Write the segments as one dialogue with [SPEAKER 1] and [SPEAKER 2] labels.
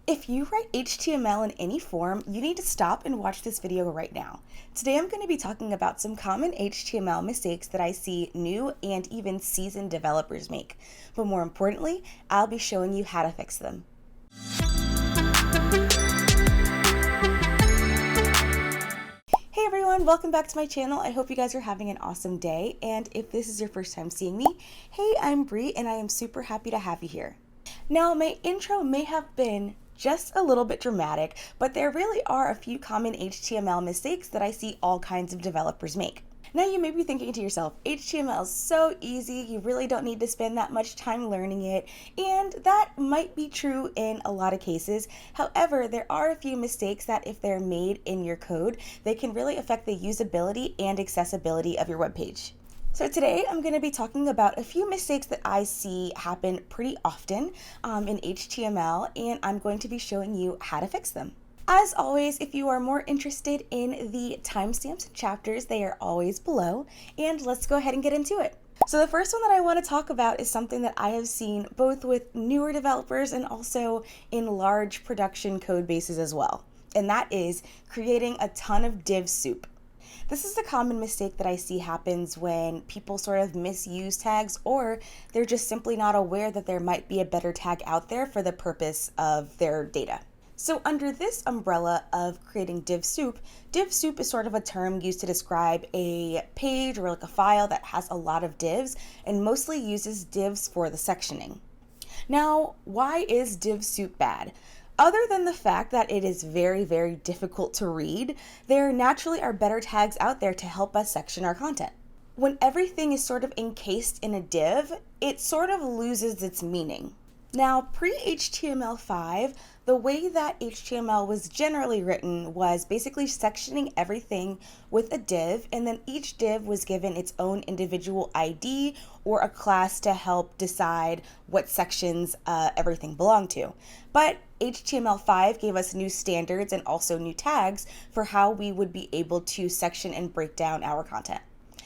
[SPEAKER 1] If you write HTML in any form, you need to stop and watch this video right now. Today I'm going to be talking about some common HTML mistakes that I see new and even seasoned developers make. But more importantly, I'll be showing you how to fix them. Hey everyone, welcome back to my channel. I hope you guys are having an awesome day. And if this is your first time seeing me, hey, I'm Bree and I am super happy to have you here. Now, my intro may have been just a little bit dramatic, but there really are a few common HTML mistakes that I see all kinds of developers make. Now you may be thinking to yourself, HTML is so easy, you really don't need to spend that much time learning it, and that might be true in a lot of cases. However, there are a few mistakes that if they're made in your code, they can really affect the usability and accessibility of your web page. So today I'm going to be talking about a few mistakes that I see happen pretty often in HTML, and I'm going to be showing you how to fix them. As always, if you are more interested in the timestamps and chapters, they are always below, and let's go ahead and get into it. So the first one that I want to talk about is something that I have seen both with newer developers and also in large production code bases as well, and that is creating a ton of Div Soup. This is a common mistake that I see happens when people sort of misuse tags, or they're just simply not aware that there might be a better tag out there for the purpose of their data. So under this umbrella of creating Div Soup is sort of a term used to describe a page or like a file that has a lot of divs and mostly uses divs for the sectioning. Now, why is Div Soup bad? Other than the fact that it is very, very difficult to read, there naturally are better tags out there to help us section our content. When everything is sort of encased in a div, it sort of loses its meaning. Now, pre-HTML5, the way that HTML was generally written was basically sectioning everything with a div, and then each div was given its own individual ID or a class to help decide what sections everything belonged to. But HTML5 gave us new standards and also new tags for how we would be able to section and break down our content.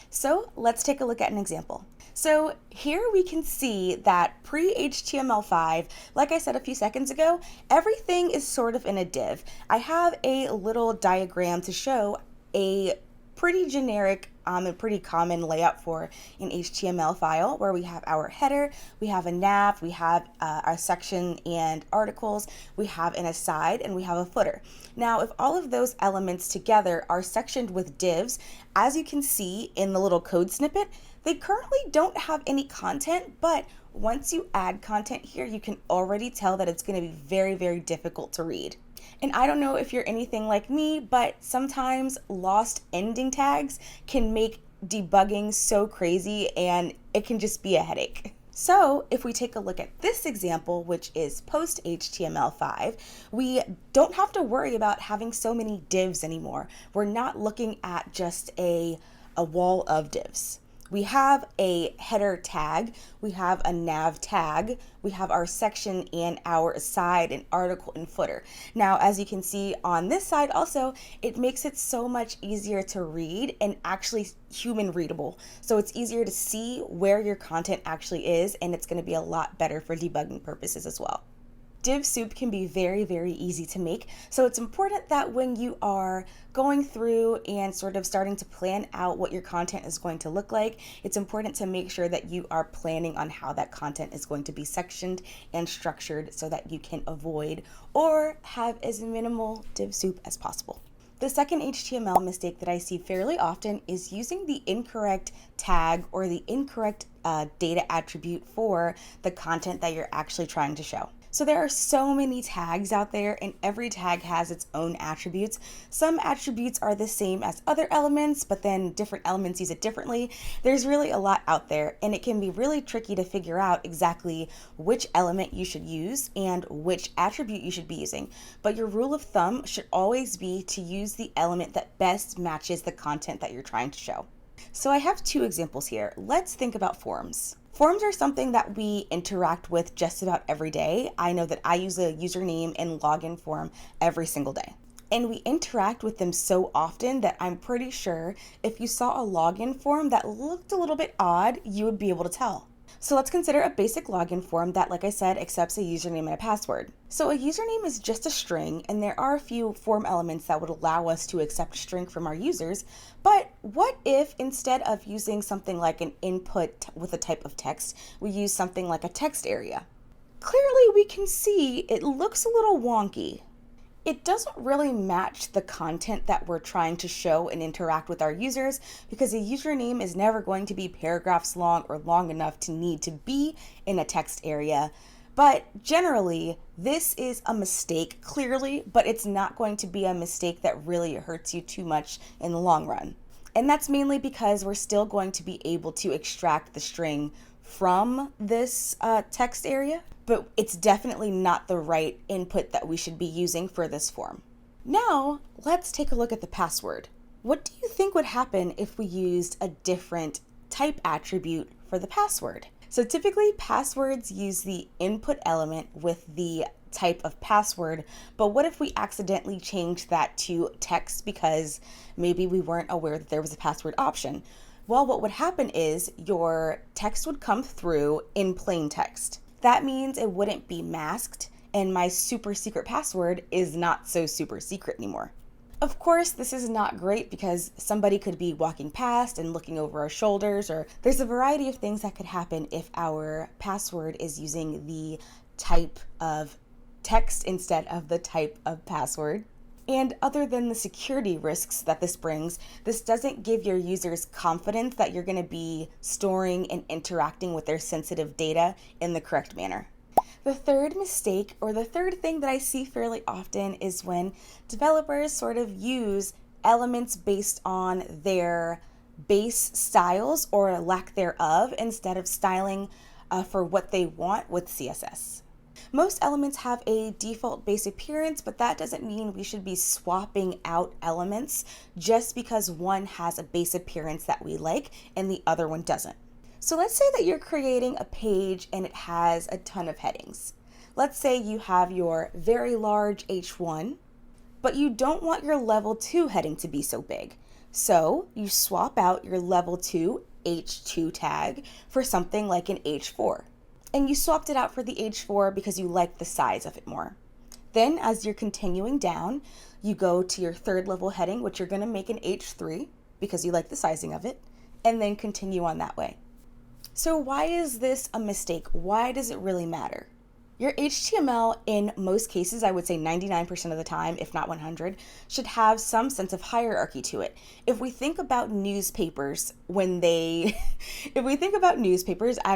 [SPEAKER 1] So let's take a look at an example. So here we can see that pre-HTML5, like I said a few seconds ago, everything is sort of in a div. I have a little diagram to show a pretty generic and pretty common layout for an HTML file where we have our header, we have a nav, we have our section and articles, we have an aside, and we have a footer. Now, if all of those elements together are sectioned with divs, as you can see in the little code snippet, they currently don't have any content, but once you add content here, you can already tell that it's going to be very, very difficult to read. And I don't know if you're anything like me, but sometimes lost ending tags can make debugging so crazy and it can just be a headache. So if we take a look at this example, which is post HTML5, we don't have to worry about having so many divs anymore. We're not looking at just a wall of divs. We have a header tag, we have a nav tag, we have our section and our aside and article and footer. Now, as you can see on this side also, it makes it so much easier to read and actually human readable. So it's easier to see where your content actually is, and it's going to be a lot better for debugging purposes as well. Div Soup can be very, very easy to make, so it's important that when you are going through and sort of starting to plan out what your content is going to look like, it's important to make sure that you are planning on how that content is going to be sectioned and structured so that you can avoid or have as minimal Div Soup as possible. The second HTML mistake that I see fairly often is using the incorrect tag or the incorrect data attribute for the content that you're actually trying to show. So there are so many tags out there, and every tag has its own attributes. Some attributes are the same as other elements, but then different elements use it differently. There's really a lot out there, and it can be really tricky to figure out exactly which element you should use and which attribute you should be using. But your rule of thumb should always be to use the element that best matches the content that you're trying to show. So I have two examples here. Let's think about forms. Forms are something that we interact with just about every day. I know that I use a username and login form every single day. And we interact with them so often that I'm pretty sure if you saw a login form that looked a little bit odd, you would be able to tell. So let's consider a basic login form that, like I said, accepts a username and a password. So a username is just a string, and there are a few form elements that would allow us to accept a string from our users. But what if instead of using something like an input with a type of text, we use something like a text area? Clearly we can see it looks a little wonky. It doesn't really match the content that we're trying to show and interact with our users, because a username is never going to be paragraphs long or long enough to need to be in a text area. But generally, this is a mistake, clearly, but it's not going to be a mistake that really hurts you too much in the long run. And that's mainly because we're still going to be able to extract the string from this text area, but it's definitely not the right input that we should be using for this form. Now, let's take a look at the password. What do you think would happen if we used a different type attribute for the password? So typically, passwords use the input element with the type of password, but what if we accidentally changed that to text because maybe we weren't aware that there was a password option? Well, what would happen is your text would come through in plain text. That means it wouldn't be masked, and my super secret password is not so super secret anymore. Of course, this is not great because somebody could be walking past and looking over our shoulders, or there's a variety of things that could happen if our password is using the type of text instead of the type of password. And other than the security risks that this brings, this doesn't give your users confidence that you're going to be storing and interacting with their sensitive data in the correct manner. The third mistake, or the third thing that I see fairly often, is when developers sort of use elements based on their base styles or lack thereof instead of styling for what they want with CSS. Most elements have a default base appearance, but that doesn't mean we should be swapping out elements just because one has a base appearance that we like and the other one doesn't. So let's say that you're creating a page and it has a ton of headings. Let's say you have your very large H1, but you don't want your level 2 heading to be so big. So you swap out your level 2 H2 tag for something like an H4. And you swapped it out for the H4 because you like the size of it more. Then as you're continuing down, you go to your third level heading, which you're going to make an H3 because you like the sizing of it, and then continue on that way. So why is this a mistake? Why does it really matter? Your HTML, in most cases, I would say 99% of the time, if not 100, should have some sense of hierarchy to it. If we think about newspapers, I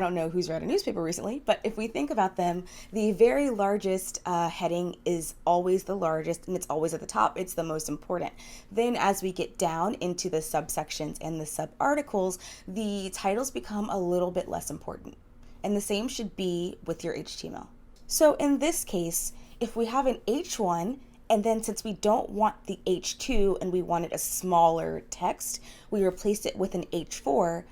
[SPEAKER 1] don't know who's read a newspaper recently, but if we think about them, the very largest heading is always the largest, and it's always at the top. It's the most important. Then as we get down into the subsections and the subarticles, the titles become a little bit less important. And the same should be with your HTML. So in this case, if we have an H1, and then since we don't want the H2 and we wanted a smaller text, we replaced it with an H4,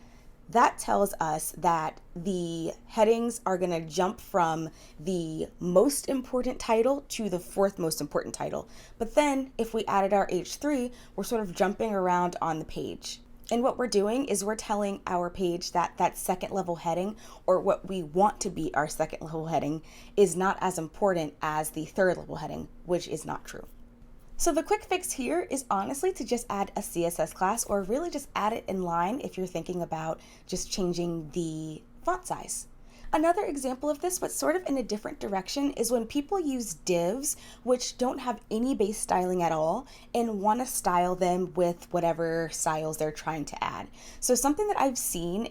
[SPEAKER 1] that tells us that the headings are going to jump from the most important title to the fourth most important title. But then if we added our H3, we're sort of jumping around on the page. And what we're doing is we're telling our page that that second level heading, or what we want to be our second level heading, is not as important as the third level heading, which is not true. So the quick fix here is honestly to just add a CSS class, or really just add it in line if you're thinking about just changing the font size. Another example of this, but sort of in a different direction, is when people use divs, which don't have any base styling at all, and want to style them with whatever styles they're trying to add. So something that I've seen,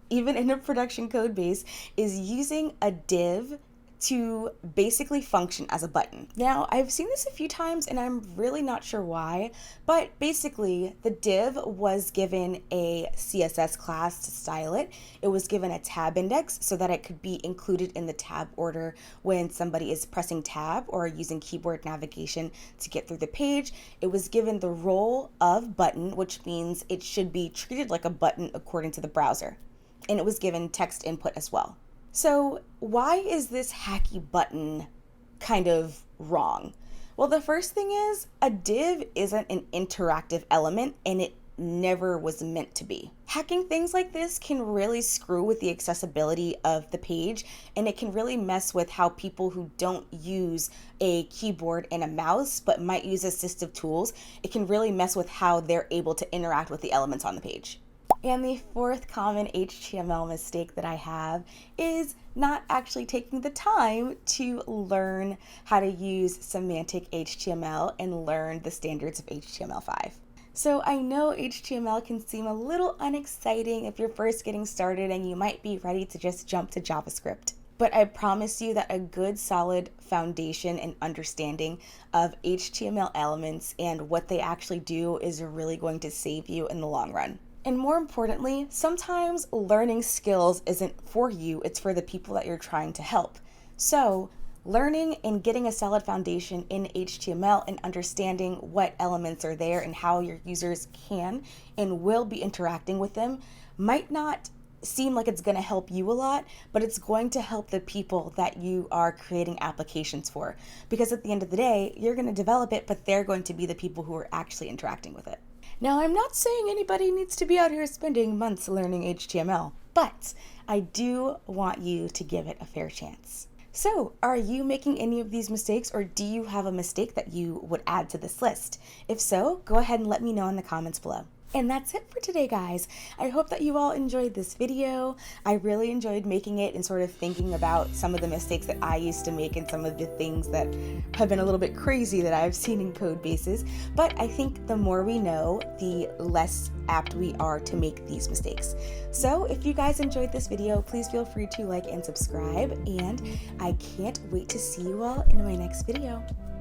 [SPEAKER 1] even in a production code base, is using a div to basically function as a button. Now, I've seen this a few times and I'm really not sure why, but basically the div was given a CSS class to style it. It was given a tab index so that it could be included in the tab order when somebody is pressing tab or using keyboard navigation to get through the page. It was given the role of button, which means it should be treated like a button according to the browser. And it was given text input as well. So why is this hacky button kind of wrong? Well, the first thing is a div isn't an interactive element and it never was meant to be. Hacking things like this can really screw with the accessibility of the page, and it can really mess with how people who don't use a keyboard and a mouse but might use assistive tools, it can really mess with how they're able to interact with the elements on the page. And the fourth common HTML mistake that I have is not actually taking the time to learn how to use semantic HTML and learn the standards of HTML5. So I know HTML can seem a little unexciting if you're first getting started and you might be ready to just jump to JavaScript. But I promise you that a good solid foundation and understanding of HTML elements and what they actually do is really going to save you in the long run. And more importantly, sometimes learning skills isn't for you, it's for the people that you're trying to help. So learning and getting a solid foundation in HTML and understanding what elements are there and how your users can and will be interacting with them might not seem like it's going to help you a lot, but it's going to help the people that you are creating applications for. Because at the end of the day, you're going to develop it, but they're going to be the people who are actually interacting with it. Now, I'm not saying anybody needs to be out here spending months learning HTML, but I do want you to give it a fair chance. So, are you making any of these mistakes, or do you have a mistake that you would add to this list? If so, go ahead and let me know in the comments below. And that's it for today, guys. I hope that you all enjoyed this video. I really enjoyed making it and sort of thinking about some of the mistakes that I used to make and some of the things that have been a little bit crazy that I've seen in code bases. But I think the more we know, the less apt we are to make these mistakes. So if you guys enjoyed this video, please feel free to like and subscribe. And I can't wait to see you all in my next video.